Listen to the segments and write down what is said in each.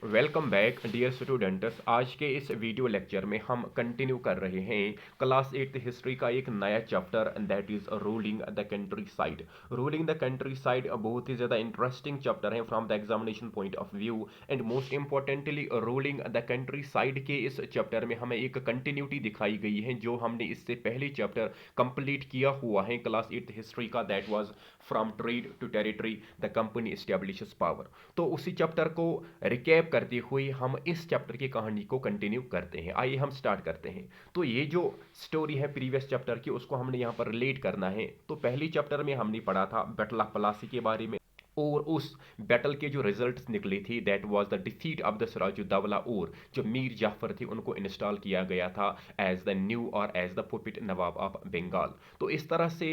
Welcome back dear students. आज के इस वीडियो लेक्चर में हम कंटिन्यू कर रहे हैं क्लास 8 हिस्ट्री का एक नया chapter, that is ruling the country side. Ruling the country side बहुत ही ज़्यादा इंटरेस्टिंग चैप्टर है from the examination point of view, and most importantly ruling the country side के इस चैप्टर में हमें एक कंटिन्यूटी दिखाई गई है जो हमने इससे पहले चैप्टर कंप्लीट किया हुआ है क्लास 8 हिस्ट्री का, that was from trade to territory the company establishes power. तो उसी चैप्टर को रिकैप करते हुए हम इस चैप्टर की कहानी को कंटिन्यू करते हैं। आइए हम स्टार्ट करते हैं। तो ये जो स्टोरी है प्रीवियस चैप्टर की, उसको हमने यहाँ पर रिलेट करना है। तो पहली चैप्टर में हमने पढ़ा था बैटल ऑफ प्लासी के बारे में, और उस बैटल के जो रिजल्ट्स निकले थे that was the defeat of the Sirajuddaula, और जो मीर जाफर थे उनको इंस्टॉल किया गया था एज द न्यू और as the puppet nawab of Bengal. तो इस तरह से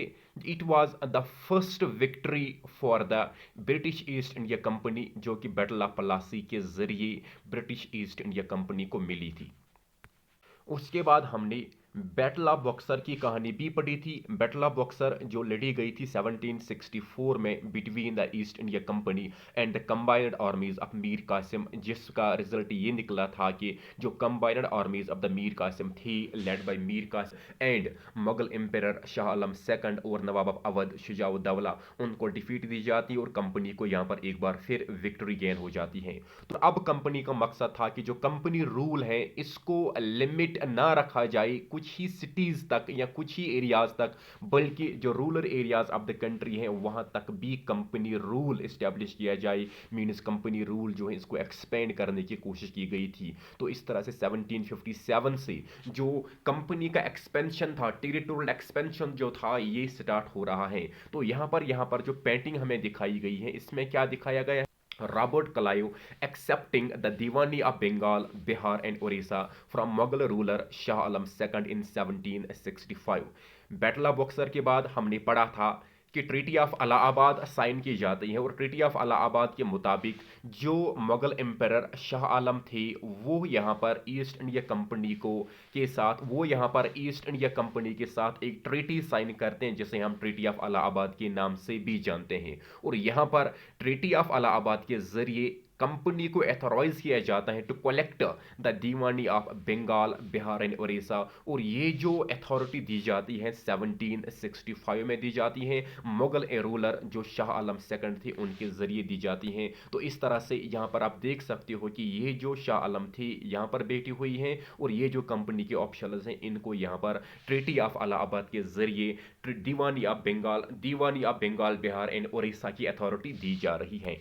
it was the first victory for the British East India company, जो कि बैटल ऑफ प्लासी के जरिए ब्रिटिश ईस्ट इंडिया कंपनी को मिली थी। उसके बाद हमने बैटल ऑफ बक्सर की कहानी भी पढ़ी थी। बैटल ऑफ बक्सर जो लड़ी गई थी 1764 में between the East India company and the combined armies of Mir Qasim, जिसका रिजल्ट ये निकला था कि जो combined armies of the Mir Qasim थी led by Mir Qasim and Mughal emperor Shah Alam second और नवाब ऑफ अवध शुजाउद्दौला, उनको डिफीट दी जाती है और कंपनी को यहाँ पर एक बार फिर विक्ट्री गेन हो जाती है। तो अब कंपनी का मकसद था कि जो कंपनी रूल है इसको लिमिट ना रखा जाए कुछ ही सिटीज तक या कुछ ही एरियाज तक, बल्कि जो rural areas of the country हैं वहां तक भी कंपनी रूल इस्टेब्लिश किया जाए। मीन्स कंपनी रूल जो है इसको एक्सपेंड करने की कोशिश की गई थी। तो इस तरह से 1757 से जो कंपनी का एक्सपेंशन था, टेरिटोरियल एक्सपेंशन जो था, ये स्टार्ट हो रहा है। तो यहाँ पर जो पेंटिंग हमें दिखाई गई है इसमें क्या दिखाया गया है? Robert Clive accepting the Diwani of Bengal, Bihar and Orissa from Mughal ruler Shah Alam II in 1765। Battle of Buxar के बाद हमने पढ़ा था कि ट्रीटी ऑफ इलाहाबाद साइन की जाती है, और ट्रीटी ऑफ इलाहाबाद के मुताबिक जो मुगल एम्परर शाह आलम थे वो यहाँ पर ईस्ट इंडिया कंपनी को के साथ वो यहाँ पर ईस्ट इंडिया कंपनी के साथ एक ट्रीटी साइन करते हैं जिसे हम ट्रीटी ऑफ इलाहाबाद के नाम से भी जानते हैं। और यहाँ पर ट्रीटी ऑफ इलाहाबाद के जरिए कंपनी को एथोराइज किया जाता है to collect the Diwani of Bengal, Bihar and Orissa. और ये जो अथॉरिटी दी जाती है 1765 में दी जाती है, मुगल रूलर जो शाह आलम सेकंड थे उनके जरिए दी जाती हैं। तो इस तरह से यहाँ पर आप देख सकते हो कि ये जो शाह आलम थी यहाँ पर बैठी हुई हैं, और ये जो कंपनी के ऑफिशियल्स हैं इनको यहाँ पर ट्रीटी ऑफ इलाहाबाद के जरिए दीवानी ऑफ बंगाल, बिहार एंड उड़ीसा की अथॉरिटी दी जा रही है।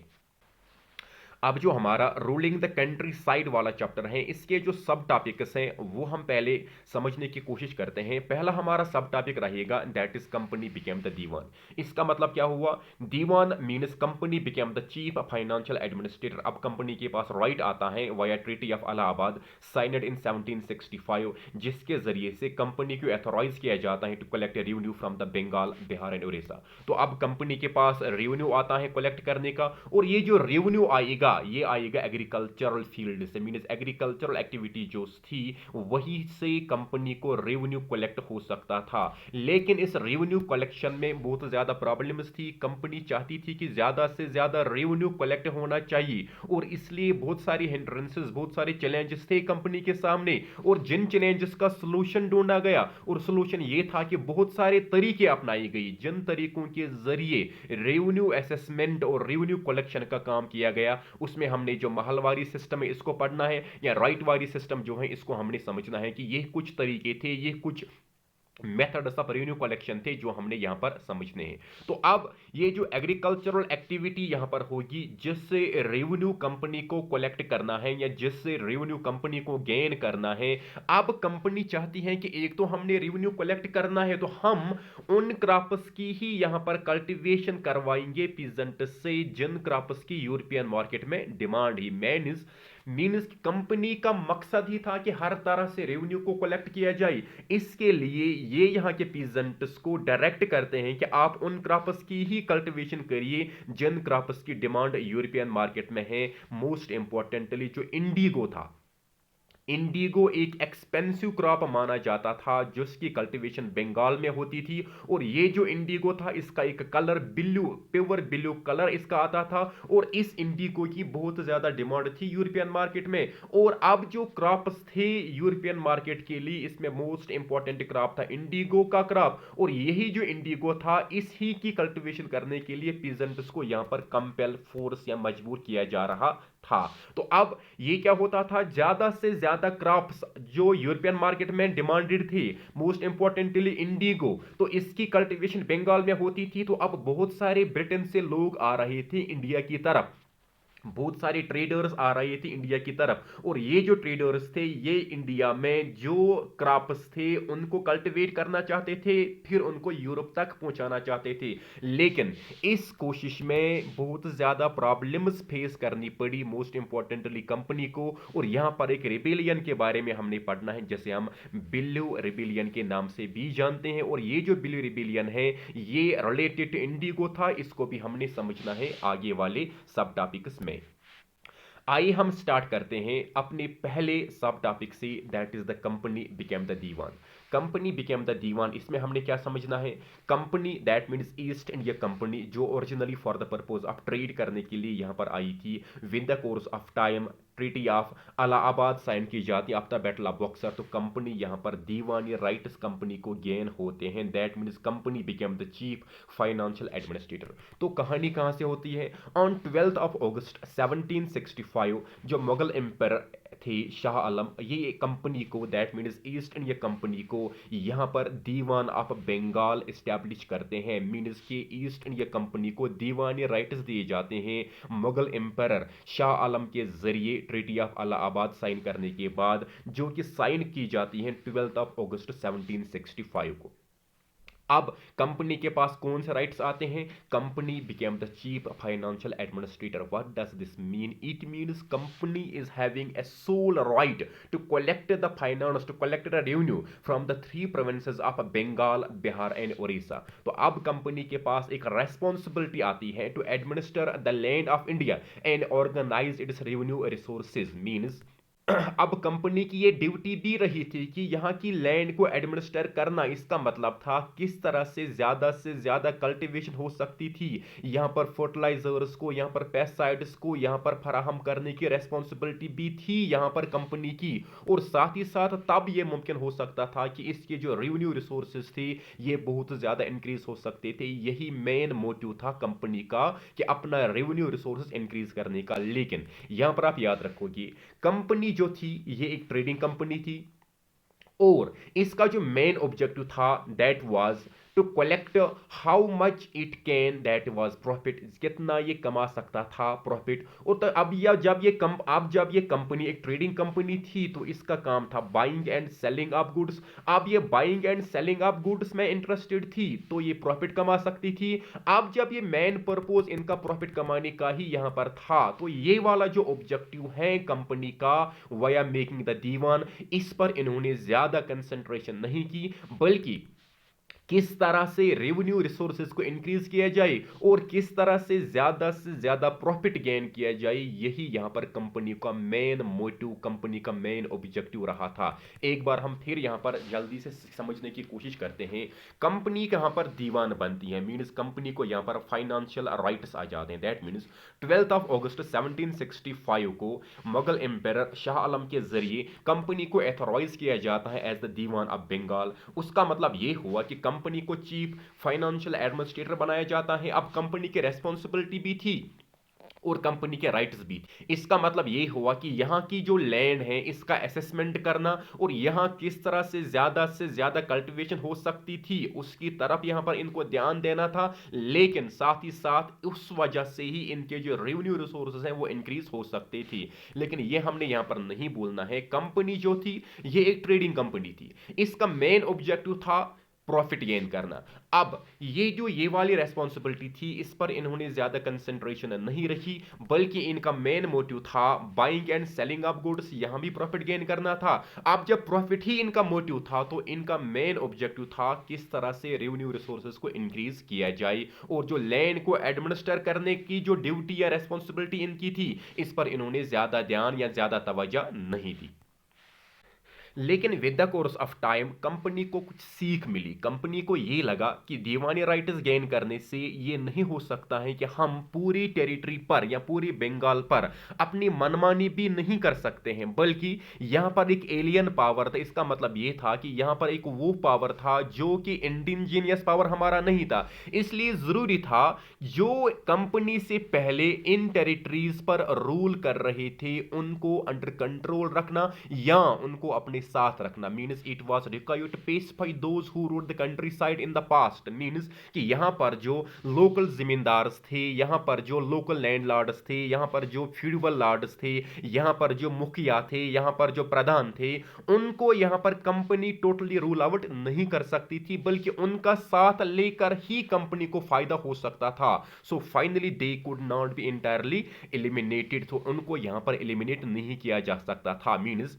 अब जो हमारा रूलिंग द कंट्री साइड वाला चैप्टर है इसके जो सब टॉपिक्स हैं वो हम पहले समझने की कोशिश करते हैं। पहला हमारा सब टॉपिक रहेगा that is company became the diwan. इसका मतलब क्या हुआ? Diwan means company became the chief financial administrator. अब कंपनी के पास राइट आता है via treaty of Allahabad signed in 1765, जिसके जरिए से कंपनी को एथोराइज किया जाता है to collect revenue from the Bengal, Bihar and Orissa. तो अब कंपनी के पास रेवेन्यू आता है कलेक्ट करने का, और ये जो रेवेन्यू आएगा ये आएगा एग्रीकल्चरल फील्ड से। मीन्स एग्रीकल्चरल एक्टिविटी जो थी वही से कंपनी को रेवेन्यू कलेक्ट हो सकता था। लेकिन इस रेवेन्यू कलेक्शन में बहुत ज्यादा प्रॉब्लम्स थी। कंपनी चाहती थी कि ज्यादा से ज्यादा रेवेन्यू कलेक्ट होना चाहिए, और इसलिए बहुत सारी हिंड्रेंसेस, बहुत सारे चैलेंजेस थे कंपनी के सामने, और जिन चैलेंजेस का सोल्यूशन ढूंढा गया, और सोल्यूशन ये था कि बहुत सारे तरीके अपनाई गई जिन तरीकों के जरिए रेवेन्यू असेसमेंट और रेवेन्यू कलेक्शन का काम किया गया। उसमें हमने जो महलवारी सिस्टम है इसको पढ़ना है, या राइट वारी सिस्टम जो है इसको हमने समझना है कि ये कुछ तरीके थे, ये कुछ मेथड्स ऑफ रेवेन्यू कलेक्शन थे जो हमने यहां पर समझने हैं। तो अब ये जो एग्रीकल्चरल एक्टिविटी यहां पर होगी जिससे रेवेन्यू कंपनी को कलेक्ट करना है या जिससे रेवेन्यू कंपनी को गेन करना है। अब कंपनी चाहती है कि एक तो हमने रेवेन्यू कलेक्ट करना है तो हम उन क्रॉप्स की ही यहां पर कल्टीवेशन करवाएंगे पीजेंट से जिन क्रॉप्स की यूरोपियन मार्केट में डिमांड ही। मीन्स कंपनी का मकसद ही था कि हर तरह से रेवेन्यू को कलेक्ट किया जाए। इसके लिए ये यहाँ के पीजेंट्स को डायरेक्ट करते हैं कि आप उन क्रॉप्स की ही कल्टीवेशन करिए जिन क्रॉप्स की डिमांड यूरोपियन मार्केट में है। मोस्ट इंपॉर्टेंटली जो इंडिगो था, इंडिगो एक एक्सपेंसिव क्रॉप माना जाता था जिसकी कल्टीवेशन बंगाल में होती थी, और ये जो इंडिगो था इसका एक colour blue, pure blue colour इसका आता था, और इस इंडिगो की बहुत ज्यादा डिमांड थी यूरोपियन मार्केट में। और अब जो क्रॉप्स थे यूरोपियन मार्केट के लिए, इसमें मोस्ट इंपॉर्टेंट क्रॉप था इंडिगो का क्रॉप, और यही जो इंडिगो था इसी की कल्टीवेशन करने के लिए पीजेंट्स को यहां पर कंपेल, फोर्स या मजबूर किया जा रहा था। तो अब ये क्या होता था, ज्यादा से ज्यादा क्रॉप्स जो यूरोपियन मार्केट में डिमांडेड थी, मोस्ट इंपॉर्टेंटली इंडिगो, तो इसकी कल्टीवेशन बंगाल में होती थी। तो अब बहुत सारे ब्रिटेन से लोग आ रहे थे इंडिया की तरफ, बहुत सारे ट्रेडर्स आ रहे थे इंडिया की तरफ, और ये जो ट्रेडर्स थे ये इंडिया में जो क्रॉप्स थे उनको कल्टीवेट करना चाहते थे, फिर उनको यूरोप तक पहुंचाना चाहते थे। लेकिन इस कोशिश में बहुत ज्यादा प्रॉब्लम्स फेस करनी पड़ी मोस्ट इंपॉर्टेंटली कंपनी को, और यहां पर एक रिबेलियन के बारे में हमने पढ़ना है जिसे हम बिल्लू रिबेलियन के नाम से भी जानते हैं। और ये जो बिल्लू रिबेलियन है ये रिलेटेड इंडिगो था, इसको भी हमने समझना है आगे वाले सब टॉपिक्स में। आइए हम स्टार्ट करते हैं अपने पहले सब टॉपिक से, that is the company became the diwan. Company became the diwan, इसमें हमने क्या समझना है, company that means East India company, जो originally for the purpose of trade करने के लिए यहां पर आई थी। With the course of time treaty of Allahabad sign की जाती आफ्टर बैटल ऑफ बॉक्सर, तो कंपनी यहां पर दीवानी राइट्स कंपनी को गेन होते हैं। That means company became the chief financial administrator. तो कहानी कहां से होती है, ऑन 12 ऑफ अगस्त 1765 जो मुगल एम्पर थे शाह आलम, ये कंपनी को that means East India company को यहां पर दीवान ऑफ बंगाल इस्टेब्लिश करते हैं। मीन्स के ईस्ट इंडिया कंपनी को दीवानी राइट्स दिए जाते हैं मुगल एम्पर शाह आलम के जरिए ट्रीटी ऑफ अलाहाबाद साइन करने के बाद, जो कि साइन की जाती है 12 ऑफ अगस्त 1765 को। अब कंपनी के पास कौन से राइट्स आते हैं, company became the chief financial administrator. What does this mean, it means company is having a sole right to collect the finance, to collect the revenue from the 3 provinces of Bengal, Bihar and Orissa. तो अब company के पास एक responsibility आती है to administer the land of India and organise its revenue resources. Means अब company की ये ड्यूटी भी रही थी कि यहाँ की लैंड को एडमिनिस्टर करना, इसका मतलब था किस तरह से ज्यादा कल्टीवेशन हो सकती थी, यहाँ पर फर्टिलाइजर्स को, यहाँ पर पेस्टिसाइड्स को यहाँ पर फराहम करने की रेस्पॉन्सिबिलिटी भी थी यहाँ पर कंपनी की। और साथ ही साथ तब ये मुमकिन हो सकता था कि इसके जो रेवेन्यू रिसोर्सेज थे ये बहुत ज्यादा इंक्रीज हो सकते थे। यही मेन मोटिव था कंपनी का कि अपना रेवेन्यू रिसोर्सेज इंक्रीज करने का। लेकिन यहां पर आप याद रखोगे कंपनी जो थी ये एक ट्रेडिंग कंपनी थी, और इसका जो मेन ऑब्जेक्टिव था that was to collect how much it can, that was profit, कितना ये कमा सकता था प्रॉफिट। और तो अब जब ये कंपनी एक ट्रेडिंग कंपनी थी तो इसका काम था buying and selling of goods. अब ये buying and selling of goods में इंटरेस्टेड थी तो ये प्रॉफिट कमा सकती थी। अब जब ये मेन पर्पस इनका प्रॉफिट कमाने का ही यहां पर था, तो ये वाला जो ऑब्जेक्टिव है कंपनी का वया मेकिंग द दीवान, इस पर इन्होंने ज्यादा कंसंट्रेशन नहीं की, बल्कि किस तरह से रेवेन्यू रिसोर्सेज को इंक्रीज किया जाए और किस तरह से ज्यादा प्रॉफिट गेन किया जाए, यही यहां पर कंपनी का मेन मोटिव, कंपनी का मेन ऑब्जेक्टिव रहा था। एक बार हम फिर यहां पर जल्दी से समझने की कोशिश करते हैं। कंपनी यहां पर दीवान बनती है, मीन्स कंपनी को यहां पर फाइनेंशियल राइट्स आ जाते हैं। दैट मीन्स 12 ऑफ अगस्त 1765 को मुगल एम्पायर शाह आलम के जरिए कंपनी को एथोराइज किया जाता है as the Diwan of Bengal. उसका मतलब यह हुआ कि कंपनी को चीफ फाइनेंशियल एडमिनिस्ट्रेटर बनाया जाता है। अब कंपनी की रेस्पॉन्सिबिलिटी भी थी और कंपनी के राइट्स भी। इसका मतलब ये हुआ कि यहाँ की जो लैंड है इसका असेसमेंट करना और यहाँ किस तरह से ज्यादा कल्टीवेशन हो सकती थी उसकी तरफ यहाँ पर इनको ध्यान देना था। लेकिन साथ ही साथ उस वजह से ही इनके जो रेवेन्यू रिसोर्सेज हैं वो इंक्रीज हो सकते थे। लेकिन ये हमने यहाँ पर नहीं बोलना है, कंपनी जो थी ये एक ट्रेडिंग कंपनी थी, इसका मेन ऑब्जेक्टिव था प्रॉफिट गेन करना। अब ये वाली रेस्पॉन्सिबिलिटी थी, इस पर इन्होंने ज्यादा कंसंट्रेशन नहीं रखी, बल्कि इनका मेन मोटिव था buying and selling of goods, यहां भी प्रॉफिट गेन करना था। अब जब प्रॉफिट ही इनका मोटिव था तो इनका मेन ऑब्जेक्टिव था किस तरह से रेवेन्यू रिसोर्सेज को इंक्रीज किया जाए, और जो लैंड को एडमिनिस्टर करने की जो ड्यूटी या रेस्पॉन्सिबिलिटी इनकी थी इस पर इन्होंने ज्यादा ध्यान या ज्यादा तवज्जो नहीं दी। लेकिन with the course of time company को कुछ सीख मिली। कंपनी को ये लगा कि दीवानी राइट्स गेन करने से ये नहीं हो सकता है कि हम पूरी टेरिटरी पर या पूरी बंगाल पर अपनी मनमानी भी नहीं कर सकते हैं, बल्कि यहां पर एक एलियन पावर था। इसका मतलब ये था कि यहां पर एक वो पावर था जो कि इंडिजीनियस पावर हमारा नहीं था। इसलिए जरूरी था जो कंपनी से पहले इन टेरिटरीज पर रूल कर रहे थे उनको अंडर कंट्रोल रखना या उनको अपने साथ रखना। Means it was required to pacify those who ruled the countryside in the past. Means कि यहां पर जो लोकल जिम्मेदार थे, यहां पर जो लोकल लैंडलॉर्ड्स थे, यहां पर जो फ्यूडल लॉर्ड्स थे, यहां पर जो मुखिया थे, यहां पर जो प्रधान थे, उनको यहां पर कंपनी टोटली रूल आउट नहीं कर सकती थी, बल्कि उनका साथ लेकर ही कंपनी को फायदा हो सकता था। So finally they could not be entirely eliminated. तो उनको यहां पर एलिमिनेट नहीं किया जा सकता था। मीन्स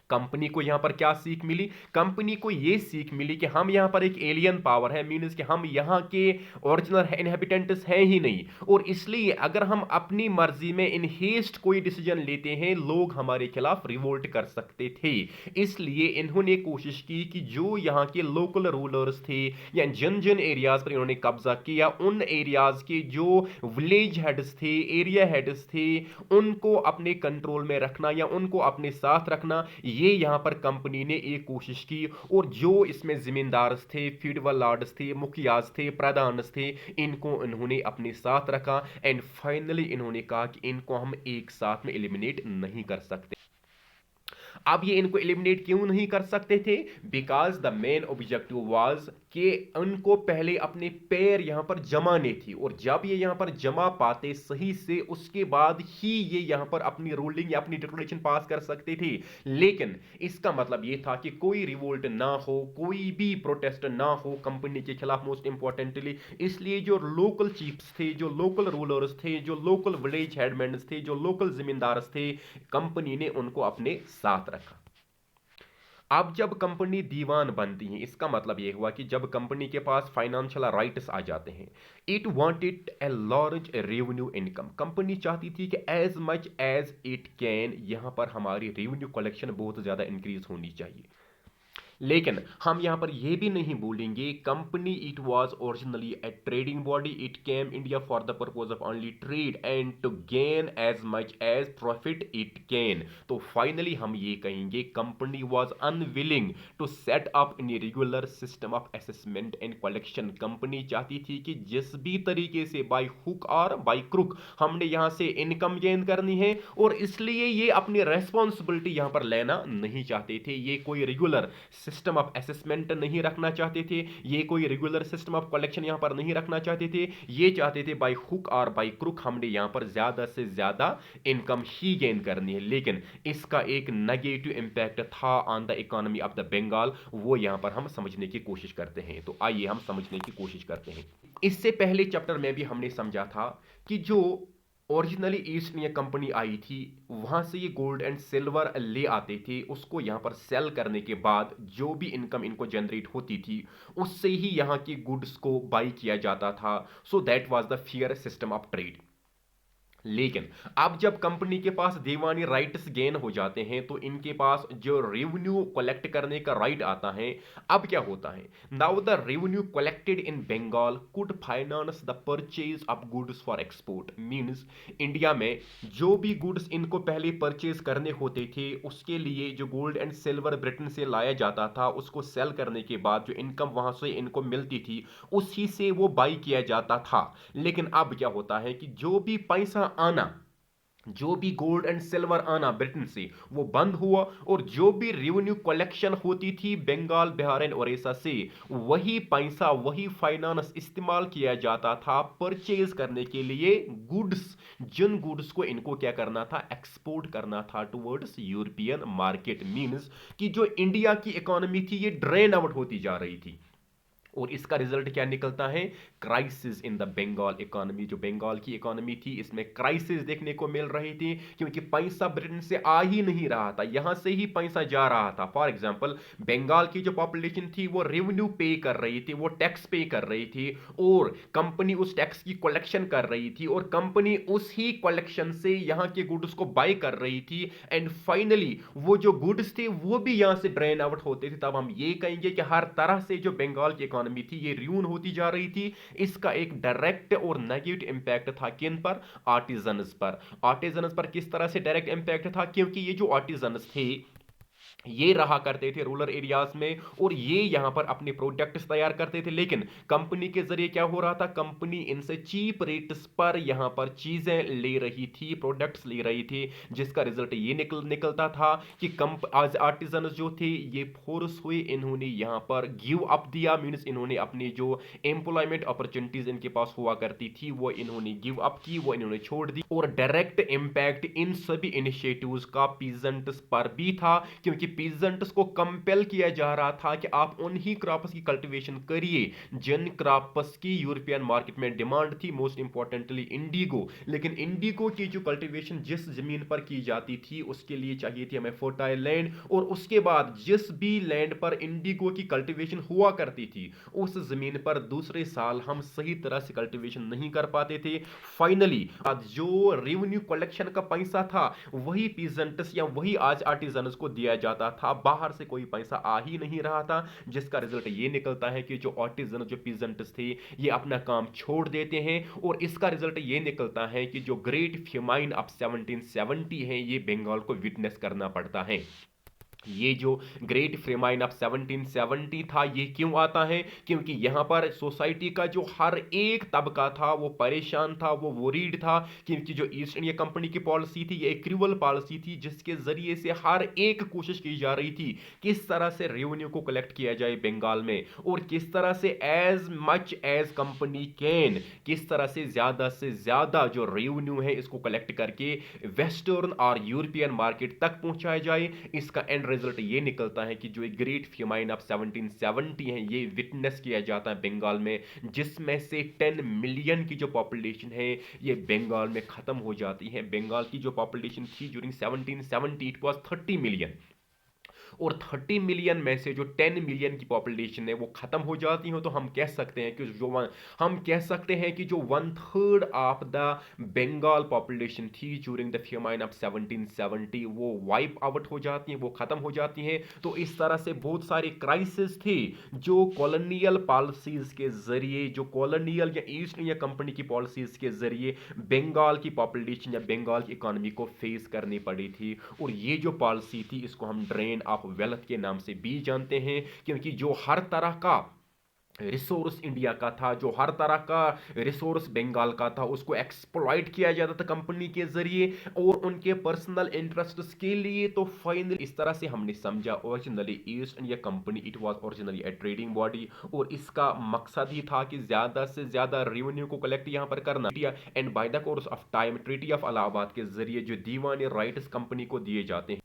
कंपनी को यहां पर क्या सीख मिली? कंपनी को यह सीख मिली कि हम यहां पर एक एलियन पावर है। मीन्स कि हम यहां के ओरिजिनल इनहेबिटेंट्स हैं ही नहीं, और इसलिए अगर हम अपनी मर्जी में इन हेस्ट कोई डिसीजन लेते हैं, लोग हमारे खिलाफ रिवोल्ट कर सकते थे। इसलिए इन्होंने कोशिश की कि जो यहां के लोकल रूलर्स थे या जिन जिन एरियाज पर इन्होंने कब्जा किया, उन एरियाज के जो विलेज हेड्स थे, एरिया हेड्स थे, उनको अपने कंट्रोल में रखना या उनको अपने साथ रखना, ये यहां पर कंपनी ने एक कोशिश की। और जो इसमें जिम्मेदार थे, फीडरल लॉर्ड्स थे, मुखियाज थे, प्रधान थे, इनको इन्होंने अपने साथ रखा। एंड फाइनली इन्होंने कहा कि इनको हम एक साथ में एलिमिनेट नहीं कर सकते। अब ये इनको एलिमिनेट क्यों नहीं कर सकते थे? Because the main objective was कि उनको पहले अपने पैर यहां पर जमाने थी, और जब ये यहां पर जमा पाते सही से, उसके बाद ही ये यहां पर अपनी रूलिंग या अपनी डिक्लेरेशन पास कर सकते थे। लेकिन इसका मतलब ये था कि कोई रिवोल्ट ना हो, कोई भी प्रोटेस्ट ना हो कंपनी के खिलाफ, मोस्ट इंपॉर्टेंटली। इसलिए जो लोकल चीफ्स थे, जो लोकल रूलर्स थे, जो लोकल विलेज हेडमैन थे, जो लोकल जिम्मेदार थे, कंपनी ने उनको अपने साथ रखा। अब जब कंपनी दीवान बनती है, इसका मतलब यह हुआ कि जब कंपनी के पास फाइनेंशियल राइट्स आ जाते हैं, it wanted a large revenue income. Company चाहती थी कि as much as it can यहां पर हमारी रेवेन्यू कलेक्शन बहुत ज्यादा इंक्रीज होनी चाहिए। लेकिन हम यहां पर यह भी नहीं बोलेंगे, company it was originally a trading body, it came India for the purpose of only trade and to gain as much as profit it can. तो फाइनली हम ये कहेंगे, company was unwilling to set up in regular system of assessment and collection. Company चाहती थी कि जिस भी तरीके से बाय हुक और बाय क्रुक हमने यहां से इनकम गेन करनी है, और इसलिए ये अपनी रेस्पॉन्सिबिलिटी यहां पर लेना नहीं चाहते थे। ये कोई रेगुलर सिस्टम ऑफ असेसमेंट नहीं रखना चाहते थे, ये कोई रेगुलर सिस्टम ऑफ कलेक्शन यहां पर नहीं रखना चाहते थे। ये चाहते थे बाय हुक और बाय क्रुक हमने यहां पर ज्यादा से ज्यादा इनकम ही गेन करनी है। लेकिन इसका एक नेगेटिव इंपैक्ट था on the economy of the Bengal, वो यहां पर हम समझने की कोशिश करते हैं। तो आइए हम समझने की कोशिश करते हैं। इससे पहले चैप्टर में भी हमने समझा था कि जो ओरिजिनली ईस्ट इंडिया कंपनी आई थी, वहां से ये गोल्ड एंड सिल्वर ले आते थे, उसको यहां पर सेल करने के बाद जो भी इनकम इनको जनरेट होती थी, उससे ही यहां की गुड्स को बाई किया जाता था। So that was the fair system of trade. लेकिन अब जब कंपनी के पास दीवानी राइट्स गेन हो जाते हैं, तो इनके पास जो रेवेन्यू कलेक्ट करने का राइट आता है। अब क्या होता है? Now the revenue collected in Bengal could finance the purchase of goods for export. Means India में जो भी गुड्स इनको पहले परचेज करने होते थे, उसके लिए जो गोल्ड एंड सिल्वर ब्रिटेन से लाया जाता था, उसको सेल करने के बाद जो इनकम वहां से इनको मिलती थी, उसी से वो बाई किया जाता था। लेकिन अब क्या होता है कि जो भी पैसा आना, जो भी गोल्ड एंड सिल्वर आना ब्रिटेन से, वो बंद हुआ, और जो भी रेवेन्यू कलेक्शन होती थी बंगाल, बिहार एंड ओडिशा से, वही पैसा, वही फाइनेंस इस्तेमाल किया जाता था परचेज करने के लिए गुड्स, जिन गुड्स को इनको क्या करना था? एक्सपोर्ट करना था टुवर्ड्स यूरोपियन मार्केट। मींस कि जो इंडिया की इकोनॉमी थी, ये ड्रेन आउट होती जा रही थी। और इसका रिजल्ट क्या निकलता है? Crisis in the Bengal economy. जो बंगाल की इकोनॉमी थी इसमें क्राइसिस देखने को मिल रही थी, क्योंकि पैसा ब्रिटेन से आ ही नहीं रहा था, यहां से ही पैसा जा रहा था। फॉर एग्जांपल, बंगाल की जो पॉपुलेशन थी वो रेवेन्यू पे कर रही थी, वो टैक्स पे कर रही थी, और कंपनी उस टैक्स की कलेक्शन कर रही थी, और कंपनी उस ही कलेक्शन से यहां के गुड्स को बाय कर रही थी। एंड फाइनली वो जो गुड्स थे वो भी यहां से ड्रेन आउट होते थे। तब हम ये कहेंगे कि हर तरह से जो बंगाल की इकोनॉमी थी ये र्यून होती जा रही थी। इसका एक डायरेक्ट और नेगेटिव इंपैक्ट था किन पर? आर्टिजन्स पर। आर्टिजन्स पर किस तरह से डायरेक्ट इंपैक्ट था? क्योंकि ये जो आर्टिजन्स थे ये रहा करते थे रूरल एरियाज में, और ये यहां पर अपने प्रोडक्ट्स तैयार करते थे, लेकिन कंपनी के जरिए क्या हो रहा था? कंपनी इनसे चीप रेट्स पर यहां पर चीजें ले रही थी, प्रोडक्ट्स ले रही थी, जिसका रिजल्ट ये निकलता था कि आज आर्टिजन जो थे ये फोर्स हुए, इन्होंने यहां पर गिव अप दिया। मीन्स इन्होंने अपनी जो एम्प्लॉयमेंट अपॉर्चुनिटीज इनके पास हुआ करती थी वो इन्होंने गिव अप की, वो इन्होंने छोड़ दी। और डायरेक्ट इंपैक्ट इन सभी इनिशिएटिव्स का पीजेंट्स पर भी था, क्योंकि पीजेंट्स को कंपेल किया जा रहा था कि आप उन्हीं क्रॉप्स की कल्टीवेशन करिए जिन क्रॉप्स की यूरोपियन मार्केट में डिमांड थी, मोस्ट इंपॉर्टेंटली इंडिगो। लेकिन इंडिगो की जो कल्टीवेशन जिस जमीन पर की जाती थी उसके लिए चाहिए थी हमें फर्टाइल लैंड, और उसके बाद जिस भी लैंड पर इंडिगो की कल्टीवेशन हुआ करती थी उस जमीन पर दूसरे साल हम सही तरह से कल्टीवेशन नहीं कर पाते थे। फाइनली जो रेवेन्यू कलेक्शन का पैसा था वही पीजेंट्स या वही आज आर्टिजन्स को दिया जाता था, बाहर से कोई पैसा आ ही नहीं रहा था, जिसका रिजल्ट ये निकलता है कि जो आर्टिजन जो पीजेंट्स थे ये अपना काम छोड़ देते हैं। और इसका रिजल्ट ये निकलता है कि जो ग्रेट फेमाइन ऑफ 1770 है ये बंगाल को विटनेस करना पड़ता है। ये जो ग्रेट फेमाइन ऑफ 1770 था ये क्यों आता है? क्योंकि यहां पर सोसाइटी का जो हर एक तबका था वो परेशान था, वो वरीड था, क्योंकि जो ईस्ट इंडिया कंपनी की पॉलिसी थी ये एक क्रूअल पॉलिसी थी, जिसके जरिए से हर एक कोशिश की जा रही थी किस तरह से रेवेन्यू को कलेक्ट किया जाए बंगाल में, और किस तरह से as much as company can, किस तरह से ज्यादा जो रेवेन्यू है इसको कलेक्ट करके वेस्टर्न और यूरोपियन मार्केट तक पहुंचाया जाए। इसका एंड रिजल्ट ये निकलता है कि जो एक ग्रेट फेमाइन ऑफ 1770 है ये विटनेस किया जाता है बंगाल में, जिसमें से 10 मिलियन की जो पॉपुलेशन है ये बंगाल में खत्म हो जाती है। बंगाल की जो पॉपुलेशन थी ड्यूरिंग 1770 इट वाज 30 मिलियन, और 30 मिलियन में से जो 10 मिलियन की पॉपुलेशन है वो खत्म हो जाती हो, तो हम कह सकते हैं कि जो 1/3 ऑफ द बंगाल पॉपुलेशन थी ड्यूरिंग द फेमाइन ऑफ 1770 वो वाइप आउट हो जाती है, वो खत्म हो जाती हैं। तो इस तरह से बहुत सारे क्राइसिस थे जो कॉलोनियल पॉलिसीज के जरिए, जो कॉलोनियल या ईस्ट इंडिया कंपनी की पॉलिसीज के जरिए बंगाल की पॉपुलेशन या बंगाल की इकोनॉमी को फेस करनी पड़ी थी। और ये जो पॉलिसी थी इसको हम ड्रेन ऑफ वेल्थ के नाम से भी जानते हैं, क्योंकि जो हर तरह का रिसोर्स इंडिया का था, जो हर तरह का रिसोर्स बंगाल का था उसको एक्सप्लॉइट किया जाता था कंपनी के जरिए और उनके पर्सनल इंटरेस्ट्स के लिए। तो फाइनली इस तरह से हमने समझा originally east India company it was originally a trading body, और इसका मकसद ही था कि ज्यादा से ज्यादा रेवेन्यू को कलेक्ट यहां पर करना। And by the course of time treaty of Allahabad के जरिए जो दीवानी राइट्स कंपनी को दिए जाते हैं,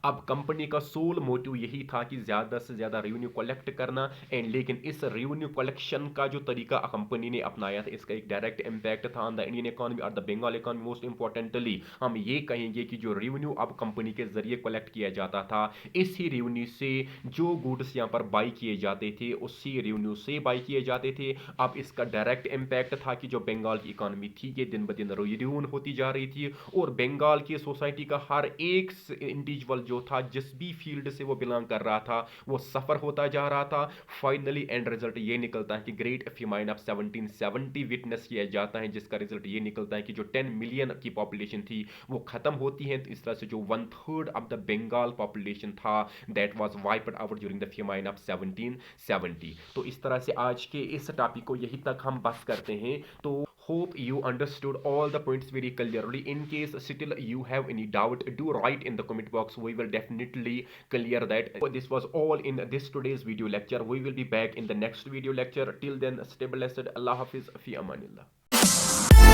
अब कंपनी का सोल मोटिव यही था कि ज्यादा से ज्यादा रेवेन्यू कलेक्ट करना। एंड लेकिन इस रेवेन्यू कलेक्शन का जो तरीका कंपनी ने अपनाया था इसका एक डायरेक्ट इंपैक्ट था ऑन द इंडियन इकोनॉमी और the Bengal economy. Most importantly हम ये कहेंगे कि जो रेवेन्यू अब कंपनी के जरिए कलेक्ट किया जाता था, इसी रेवेन्यू से जो गुड्स यहाँ पर बाई किए जाते थे उसी रेवेन्यू से बाई किए जाते थे। अब इसका डायरेक्ट इंपैक्ट था कि जो बंगाल की इकोनॉमी थी ये दिन ब दिन र्यून होती जा रही थी, और बंगाल की सोसाइटी का हर एक इंडिविजुअल जो था जिस भी फील्ड से वो बिलोंग कर रहा था वो सफर होता जा रहा था। फाइनली एंड रिजल्ट ये निकलता है कि ग्रेट फेमाइन ऑफ 1770 विटनेस किया जाता है, जिसका रिजल्ट ये निकलता है कि जो 10 मिलियन की पॉपुलेशन थी वो खत्म होती है। तो इस तरह से जो 1/3 ऑफ द बंगाल पॉपुलेशन था that was wiped out during the famine of 1770। तो इस तरह से आज के इस टॉपिक को यही तक हम बस करते हैं। तो hope you understood all the points very clearly. In case still you have any doubt, do write in the comment box. We will definitely clear that. This was all in this today's video lecture. We will be back in the next video lecture. Till then, stay blessed. Allah Hafiz. Fi Amanillah.